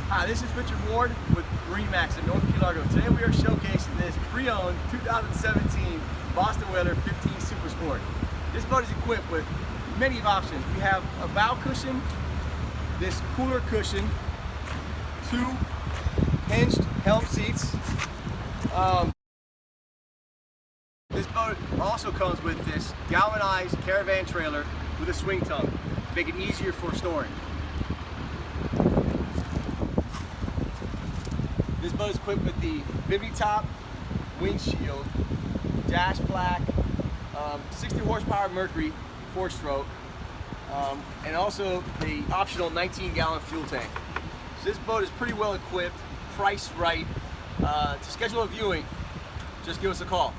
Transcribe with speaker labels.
Speaker 1: Hi, this is Richard Ward with MarineMax in North Key Largo. Today we are showcasing this pre-owned 2017 Boston Whaler 15 Super Sport. This boat is equipped with many options. We have a bow cushion, this cooler cushion, two hinged helm seats. This boat also comes with this galvanized caravan trailer with a swing tongue to make it easier for storing. This boat is equipped with the bimini top, windshield, dash plaque, 60 horsepower Mercury FourStroke, and also the optional 19-gallon fuel tank. So this boat is pretty well equipped, priced right. To schedule a viewing, just give us a call.